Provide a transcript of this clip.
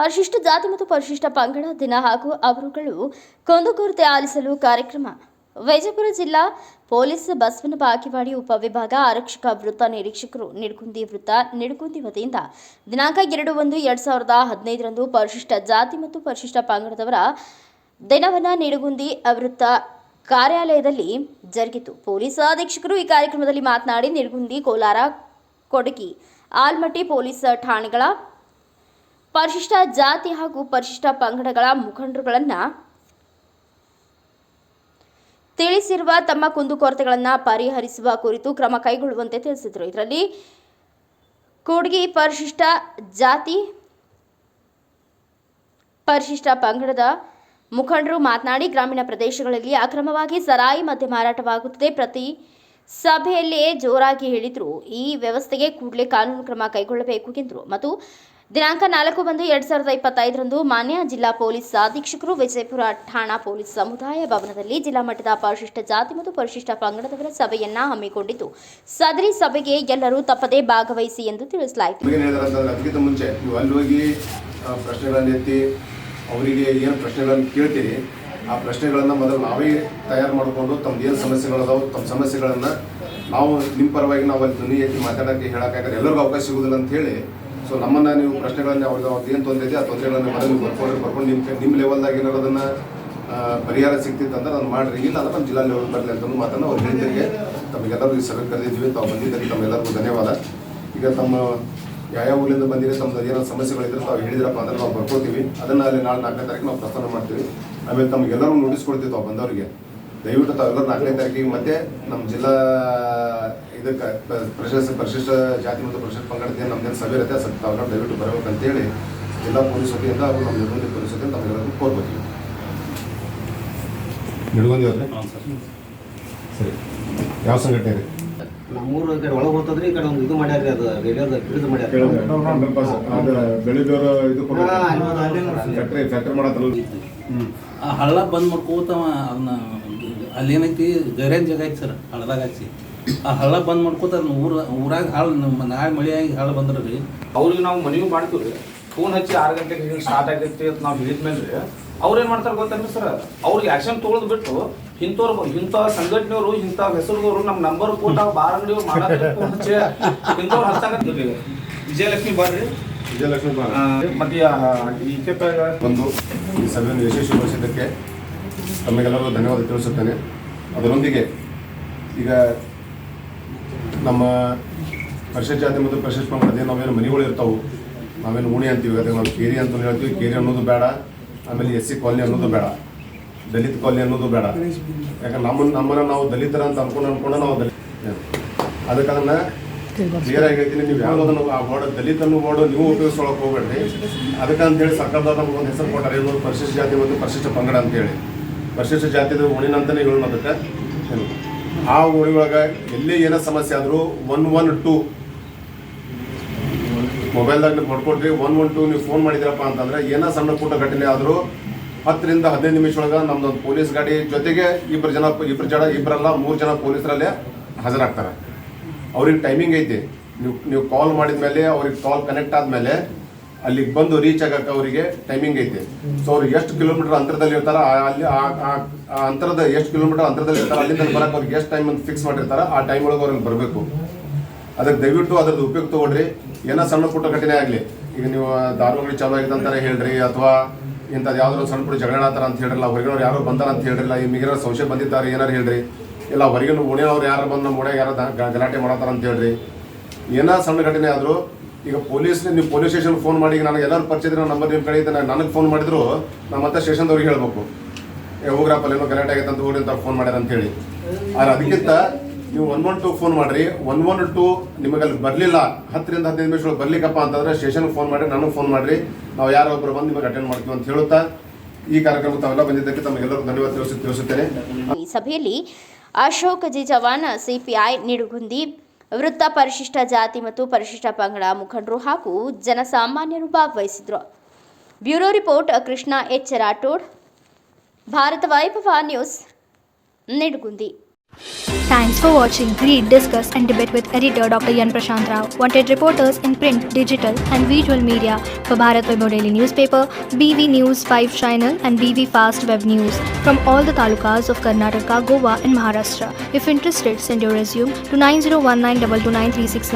ಪರಿಶಿಷ್ಟ ಜಾತಿ ಮತ್ತು ಪರಿಶಿಷ್ಟ ಪಂಗಡ ದಿನ ಹಾಗೂ ಅವರುಗಳು ಕುಂದುಕೊರತೆ ಆಲಿಸಲು ಕಾರ್ಯಕ್ರಮ. ವಿಜಯಪುರ ಜಿಲ್ಲಾ ಪೊಲೀಸ್ ಬಸವನ ಬಾಗೇವಾಡಿ ಉಪವಿಭಾಗ ಆರಕ್ಷಕ ವೃತ್ತ ನಿರೀಕ್ಷಕರು ನಿಡಗುಂದಿ ವತಿಯಿಂದ ದಿನಾಂಕ 2/1/2015 ಪರಿಶಿಷ್ಟ ಜಾತಿ ಮತ್ತು ಪರಿಶಿಷ್ಟ ಪಂಗಡದವರ ದಿನವನ್ನು ನಿಡಗುಂದಿ ವೃತ್ತ ಕಾರ್ಯಾಲಯದಲ್ಲಿ ಜರುಗಿತು. ಪೊಲೀಸ್ ಅಧೀಕ್ಷಕರು ಈ ಕಾರ್ಯಕ್ರಮದಲ್ಲಿ ಮಾತನಾಡಿ ನಿಡಗುಂದಿ, ಕೋಲಾರ, ಕೊಡಗಿ, ಆಲ್ಮಟ್ಟಿ ಪೊಲೀಸ್ ಠಾಣೆಗಳ ಪರಿಶಿಷ್ಟ ಜಾತಿ ಹಾಗೂ ಪರಿಶಿಷ್ಟ ಪಂಗಡಗಳ ಮುಖಂಡರುಗಳನ್ನು ತಿಳಿಸಿರುವ ತಮ್ಮ ಕುಂದುಕೊರತೆಗಳನ್ನು ಪರಿಹರಿಸುವ ಕುರಿತು ಕ್ರಮ ಕೈಗೊಳ್ಳುವಂತೆ ತಿಳಿಸಿದರು. ಇದರಲ್ಲಿ ಕೂಡ್ಗಿ ಪರಿಶಿಷ್ಟ ಜಾತಿ ಪರಿಶಿಷ್ಟ ಪಂಗಡದ ಮುಖಂಡರು ಮಾತನಾಡಿ, ಗ್ರಾಮೀಣ ಪ್ರದೇಶಗಳಲ್ಲಿ ಅಕ್ರಮವಾಗಿ ಸರಾಯಿ ಮದ್ಯ ಮಾರಾಟವಾಗುತ್ತದೆ. ಪ್ರತಿ ಸಭೆಯಲ್ಲಿ ಜೋರಾಗಿ ಹೇಳಿದ್ರು ಈ ವ್ಯವಸ್ಥೆಗೆ ಕೂಡಲೇ ಕಾನೂನು ಕ್ರಮ ಕೈಗೊಳ್ಳಬೇಕು ಎಂದರು. ಮತ್ತು ದಿನಾಂಕ 4/1/2025 ಮಾನ್ಯ ಜಿಲ್ಲಾ ಪೊಲೀಸ್ ಅಧೀಕ್ಷಕರು ವಿಜಯಪುರ ಠಾಣಾ ಪೊಲೀಸ್ ಸಮುದಾಯ ಭವನದಲ್ಲಿ ಜಿಲ್ಲಾ ಮಟ್ಟದ ಪರಿಶಿಷ್ಟ ಜಾತಿ ಮತ್ತು ಪರಿಶಿಷ್ಟ ಪಂಗಡದವರ ಸಭೆಯನ್ನ ಹಮ್ಮಿಕೊಂಡಿದ್ದು, ಸದರಿ ಸಭೆಗೆ ಎಲ್ಲರೂ ತಪ್ಪದೇ ಭಾಗವಹಿಸಿ ಎಂದು ತಿಳಿಸಲಾಯಿತು. ಅದಕ್ಕಿಂತ ಮುಂಚೆ ನೀವು ಅಲ್ಲಿ ಹೋಗಿ ಪ್ರಶ್ನೆಗಳನ್ನು ಎತ್ತಿ ಅವರಿಗೆ ಏನು ಪ್ರಶ್ನೆಗಳನ್ನು ಕೇಳ್ತೀರಿ, ಆ ಪ್ರಶ್ನೆಗಳನ್ನು ಮೊದಲು ನಾವೇ ತಯಾರು ಮಾಡಿಕೊಂಡು ತಮ್ದು ಏನು ಸಮಸ್ಯೆಗಳದಾವೆ ತಮ್ಮ ಸಮಸ್ಯೆಗಳನ್ನು ನಾವು ನಿಮ್ಮ ಪರವಾಗಿ ನಾವು ಅಲ್ಲಿ ಧ್ವನಿ ಎತ್ತಿ ಮಾತಾಡೋಕ್ಕೆ ಹೇಳೋಕ್ಕಾಗಲ್ಲ, ಎಲ್ಲರಿಗೂ ಅವಕಾಶ ಸಿಗೋದಿಲ್ಲ ಅಂತ ಹೇಳಿ. ಸೊ ನಮ್ಮನ್ನು ನೀವು ಪ್ರಶ್ನೆಗಳನ್ನು ಅವ್ರಿಗೆ ಏನು ತೊಂದರೆ ಇದೆ ಆ ತೊಂದರೆಗಳನ್ನು ಮೊದಲು ಬರ್ಕೊಂಡು ನಿಮ್ಮ ಲೆವೆಲ್ದಾಗ ಏನಾರು ಅದನ್ನು ಪರಿಹಾರ ಸಿಗ್ತಿತ್ತು ಅಂದ್ರೆ ಅದನ್ನು ಮಾಡಿರಿ, ಇಲ್ಲ ಅಂದ್ರೆ ನಮ್ಮ ಜಿಲ್ಲಾ ಲೆವೆಲ್ ಬರಲಿ ಅಂತಂದು ಮಾತನ್ನು ಅವ್ರು ಹೇಳಿದ್ದರಿಗೆ ತಮಗೆಲ್ಲರೂ ಈ ಸಭೆ ಕರೆದಿದ್ವಿ. ತಾವು ಬಂದಿದ್ದಕ್ಕೆ ತಮ್ಮೆಲ್ಲರಿಗೂ ಧನ್ಯವಾದ. ಈಗ ತಮ್ಮ ಯಾವ ಊರಿಂದ ಬಂದಿರಿ, ತಮ್ಮದು ಏನೋ ಸಮಸ್ಯೆಗಳಿದ್ರೆ ತಾವು ಹೇಳಿದ್ರಪ್ಪ ಅಂದ್ರೆ ನಾವು ಬರ್ಕೋತೀವಿ. ಅದನ್ನು ಅಲ್ಲಿ ನಾಳೆ 4ನೇ ತಾರೀಕು ನಾವು ಪ್ರಸ್ತಾವ ಮಾಡ್ತೀವಿ. ಆಮೇಲೆ ತಮಗೆಲ್ಲರೂ ನೋಟಿಸ್ ಕೊಡ್ತೀವಿ ತಾವು ಬಂದವರಿಗೆ. ದಯವಿಟ್ಟು ತಾವೆಲ್ಲರೂ 4ನೇ ತಾರೀಕಿಗೆ ಮತ್ತೆ ನಮ್ಮ ಜಿಲ್ಲಾ ಇದಕ್ಕೆ ಪರಿಶಿಷ್ಟ ಜಾತಿ ಮತ್ತು ಪರಿಶಿಷ್ಟ ಪಂಗಡದ ನಮ್ದೇನು ಸಭೆ ಇರುತ್ತೆ ಸ್ವಲ್ಪ ತಾವೆಲ್ಲ ದಯವಿಟ್ಟು ಬರಬೇಕಂತೇಳಿ ಜಿಲ್ಲಾ ಪೊಲೀಸ್ ವತಿಯಿಂದ ಹಾಗೂ ನಮ್ಮ ನಿಡಗುಂದಿ ಪೊಲೀಸ್ ವತಿಯಿಂದ ತಮಗೆಲ್ಲರೂ ಕೋರ್ಬೋತೀವಿ. ನಿಡಗುಂದಿ ಅವ್ರೆ ಸರಿ, ಯಾವ ಸಂಘಟನೆ ರೀ? ನಮ್ಮೂರು ಈ ಕಡೆ ಒಳಗೆ ಹೋಗ್ತದ್ರಿ, ಈ ಕಡೆ ಒಂದು ಇದು ಮಾಡ್ಯಾರ, ಅದು ರೇಡಿಯೋದ ಬಿಡುದು ಮಾಡ್ಯಾರ. ಬೆಳಿದವರು ಇದು ಫ್ಯಾಕ್ಟ್ರಿ ಮಾಡತ್ತಲ್ಲ, ಆ ಹಳ್ಳ ಬಂದ್ ಮಾಡ್ಕೋತಾವ. ಅದನ್ನ ಅಲ್ಲೇನೈತಿ ಗರೇನ್ ಜಾಗ ಐತಿ ಸರ್, ಹಳ್ಳದಾಗ ಹಚ್ಚಿ ಆ ಹಳ್ಳ ಬಂದ್ ಮಾಡ್ಕೋತಾರ. ಊರಾಗ ಹಾಳು ನಾಳೆ ಮಳೆಯಾಗಿ ಹಾಳು ಬಂದ್ರಿ ಅವ್ರಿಗೆ ನಾವು ಮನವಿ ಮಾಡ್ತೀವಿ. ಫೋನ್ ಹಚ್ಚಿ 6 ಗಂಟೆಗೆ ಸ್ಟಾರ್ಟ್ ಆಗೈತಿ ಅಂತ ನಾವು ಹೇಳಿದ್ಮೇಲೆ ಅವ್ರು ಏನು ಮಾಡ್ತಾರೆ ಗೊತ್ತೇನ್ರಿ ಸರ್, ಅವ್ರಿಗೆ ಆ್ಯಕ್ಷನ್ ತೊಗೊಳೋದು ಬಿಟ್ಟು ಇಂಥ ಸಂಘಟನೆಯವರು ಇಂಥ ಹೆಸರುದವರು ನಮ್ಮ ನಂಬರ್ ಕೊಟ್ಟು ಬಾರ್ ಅಂಗಡಿಯವ್ರು ಮಾಡೋದು ಫೋನ್ ಹಚ್ಚಿ ಇಂಥವ್ರು ಹಚ್ಚಾಕತ್ತೀವಿ. ವಿಜಯಲಕ್ಷ್ಮಿ ಬರ್ರಿ, ವಿಜಯಲಕ್ಷ್ಮಿ ಮತ್ತೆ ಬಂದು ಈ ಸಭೆಯನ್ನು ಯಶಸ್ವಿಗೊಳಿಸಿದ್ದಕ್ಕೆ ತಮಗೆಲ್ಲರಿಗೂ ಧನ್ಯವಾದ ತಿಳಿಸುತ್ತೇನೆ. ಅದರೊಂದಿಗೆ ಈಗ ನಮ್ಮ ಪರಿಶಿಷ್ಟ ಜಾತಿ ಮತ್ತು ಪರಿಶಿಷ್ಟ ಪಂಗಡದ ನಾವೇನು ಮನೆಗಳು ಇರ್ತಾವೆ, ನಾವೇನು ಉಣಿ ಅಂತೀವಿ, ಅದಕ್ಕೆ ನಾವು ಕೇರಿ ಅಂತ ಹೇಳ್ತೀವಿ. ಕೇರಿ ಅನ್ನೋದು ಬೇಡ, ಆಮೇಲೆ SC ಕಾಲನಿ ಅನ್ನೋದು ಬೇಡ, ದಲಿತ ಕಾಲನಿ ಅನ್ನೋದು ಬೇಡ. ಯಾಕಂದ್ರೆ ನಮ್ಮನ್ನು ನಾವು ದಲಿತರ ಅಂತ ಅನ್ಕೊಂಡು ನಾವು ಅದಕ್ಕೆ ಅದನ್ನು ಕ್ಲಿಯರ್ ಆಗಿ ಹೇಳ್ತೀನಿ. ನೀವು ಯಾವುದನ್ನು ಆ ವರ್ಡ್ ದಲಿತ ಅನ್ನೋ ವರ್ಡ್ ನೀವು ಉಪಯೋಗಿಸೋಳಕ್ಕೆ ಹೋಗ್ಬೇಡ್ರಿ. ಅದಕ್ಕೆ ಅಂತೇಳಿ ಸರ್ಕಾರದವ್ರು ನಮ್ಗೆ ಒಂದು ಹೆಸರು ಕೊಟ್ಟಾರೆ, ಇದು ಪರಿಶಿಷ್ಟ ಜಾತಿ ಮತ್ತು ಪರಿಶಿಷ್ಟ ಪಂಗಡ ಅಂತೇಳಿ. ಪರಿಶಿಷ್ಟ ಜಾತಿದ ಉಣಿನಂತಲೇ ಹೇಳೋಣ. ಅದಕ್ಕೆ ಏನು ಆ ಓಣಿಯೊಳಗೆ ಎಲ್ಲಿ ಏನೋ ಸಮಸ್ಯೆ ಆದರೂ 112 ಮೊಬೈಲ್ದಾಗ ನೀವು ಮಾಡ್ಕೊಡ್ರಿ. 112 ನೀವು ಫೋನ್ ಮಾಡಿದ್ರಪ್ಪ ಅಂತಂದರೆ ಏನೋ ಸಣ್ಣ ಪುಟ್ಟ ಘಟನೆ ಆದರೂ 10 ರಿಂದ 15 ನಿಮಿಷ ಒಳಗೆ ನಮ್ದೊಂದು ಪೊಲೀಸ್ ಗಾಡಿ ಜೊತೆಗೆ ಇಬ್ಬರಲ್ಲ 3 ಜನ ಪೊಲೀಸರಲ್ಲೇ ಹಾಜರಾಗ್ತಾರೆ. ಅವ್ರಿಗೆ ಟೈಮಿಂಗ್ ಐತಿ. ನೀವು ಕಾಲ್ ಮಾಡಿದ ಮೇಲೆ ಅವ್ರಿಗೆ ಕಾಲ್ ಕನೆಕ್ಟ್ ಆದಮೇಲೆ ಅಲ್ಲಿಗೆ ಬಂದು ರೀಚ್ ಆಗಕ್ಕೆ ಅವರಿಗೆ ಟೈಮಿಂಗ್ ಐತಿ. ಸೊ ಅವ್ರಿಗೆ ಎಷ್ಟು ಕಿಲೋಮೀಟರ್ ಅಂತರದಲ್ಲಿ ಇರ್ತಾರೆ, ಅಲ್ಲಿ ಆ ಅಂತರದ ಎಷ್ಟು ಕಿಲೋಮೀಟರ್ ಅಂತರದಲ್ಲಿ ಇರ್ತಾರೆ, ಅಲ್ಲಿಂದ ಬರೋಕೆ ಅವ್ರಿಗೆ ಎಷ್ಟು ಟೈಮ್ ಅಂತ ಫಿಕ್ಸ್ ಮಾಡಿರ್ತಾರೆ, ಆ ಟೈಮ್ ಒಳಗೆ ಅವ್ರಿಗೆ ಬರಬೇಕು. ಅದಕ್ಕೆ ದಯವಿಟ್ಟು ಅದ್ರದ್ದು ಉಪಯೋಗ ತೊಗೊಳ್ರಿ. ಏನೋ ಸಣ್ಣ ಪುಟ್ಟ ಘಟನೆ ಆಗಲಿ, ಈಗ ನೀವು ದಾರುಗಳಿ ಚಾಲು ಆಗಿತ್ತು ಅಂತಾರೆ ಹೇಳ್ರಿ, ಅಥವಾ ಇಂಥದ್ದು ಯಾವ್ದಾದ್ರು ಸಣ್ಣ ಪುಟ್ಟ ಜಗಳ ಆತಾರ ಅಂತ ಹೇಳಿರಲ್ಲ, ಹೊರಗಿನವ್ರು ಯಾರೋ ಬಂದಾರ ಅಂತ ಹೇಳಿರಲ್ಲ, ನಿಮಗೇನಾರು ಸಂಶಯ ಬಂದಿದ್ದಾರೆ ಏನಾರು ಹೇಳ್ರಿ, ಇಲ್ಲ ಹೊರಗಿನ ಓಣಿಯವ್ರು ಯಾರು ಬಂದು ನಮ್ಮ ಓಣ್ಯಾಗ ಯಾರು ಗಲಾಟೆ ಮಾಡತ್ತಾರ ಅಂತ ಹೇಳ್ರಿ. ಏನೋ ಸಣ್ಣ ಘಟನೆ ಆದರೂ ಈಗ ನೀವು ಪೊಲೀಸ್ ಸ್ಟೇಷನ್ ಫೋನ್ ಮಾಡಿ, ನನಗೆ ಎಲ್ಲರೂ ಪರಿಚಯ ಇದ್ರೆ ನಂಬರ್ ನಿಮ್ಮ ಕಡೆ ಇದ್ದೆ, ನನಗೆ ಫೋನ್ ಮಾಡಿದ್ರು ನಾವು ಮತ್ತೆ ಸ್ಟೇಷನ್ದವ್ರಿಗೆ ಹೇಳ್ಬೇಕು, ಹೋಗ್ರಪ್ಪ ಏನೋ ಗಲಾಟೆ ಆಗೈತೆ ಅಂತ ಹೋಗ್ರಿ ಅಂತ ಫೋನ್ ಮಾಡ್ಯಾರ ಅಂತೇಳಿ. ಆದರೆ ಅದಕ್ಕಿಂತ ನೀವು 112 ಫೋನ್ ಮಾಡಿರಿ. 112 ನಿಮಗೆ ಅಲ್ಲಿ ಬರಲಿಲ್ಲ, 10 ರಿಂದ 15 ನಿಮಿಷ ಬರ್ಲಿಕ್ಕಪ್ಪ ಅಂತಂದರೆ ಸ್ಟೇಷನ್ಗೆ ಫೋನ್ ಮಾಡಿ, ನನಗೆ ಫೋನ್ ಮಾಡಿರಿ, ನಾವು ಯಾರೋ ಒಬ್ಬರು ಬಂದು ನಿಮಗೆ ಅಟೆಂಡ್ ಮಾಡ್ತೀವಿ ಅಂತ ಹೇಳುತ್ತಾ ಈ ಕಾರ್ಯಕ್ರಮ ತಾವೆಲ್ಲ ಬಂದಿದ್ದಕ್ಕೆ ತಮಗೆಲ್ಲರೂ ಧನ್ಯವಾದ ತಿಳಿಸುತ್ತೇನೆ. ಈ ಸಭೆಯಲ್ಲಿ ಅಶೋಕ್ ಜಿ ಚವಾಣ್, CPI ನಿಡಗುಂದಿ ವೃತ್ತ ಪರಿಶಿಷ್ಟ ಜಾತಿ ಮತ್ತು ಪರಿಶಿಷ್ಟ ಪಂಗಡ ಮುಖಂಡರು ಹಾಗೂ ಜನಸಾಮಾನ್ಯರು ಭಾಗವಹಿಸಿದರು. Bureau report Krishna H. Rathod, Bharat Vaibhav news, Nidagundi. Thanks for watching. Read, discuss, and debate with editor Dr. Yan Prashant Rao. Wanted reporters in print, digital, and visual media for Bharat Vaibhav Daily Newspaper, BV News 5 Channel, and BV Fast Web News from all the talukas of Karnataka, Goa, and Maharashtra. If interested, send your resume to 9019229369.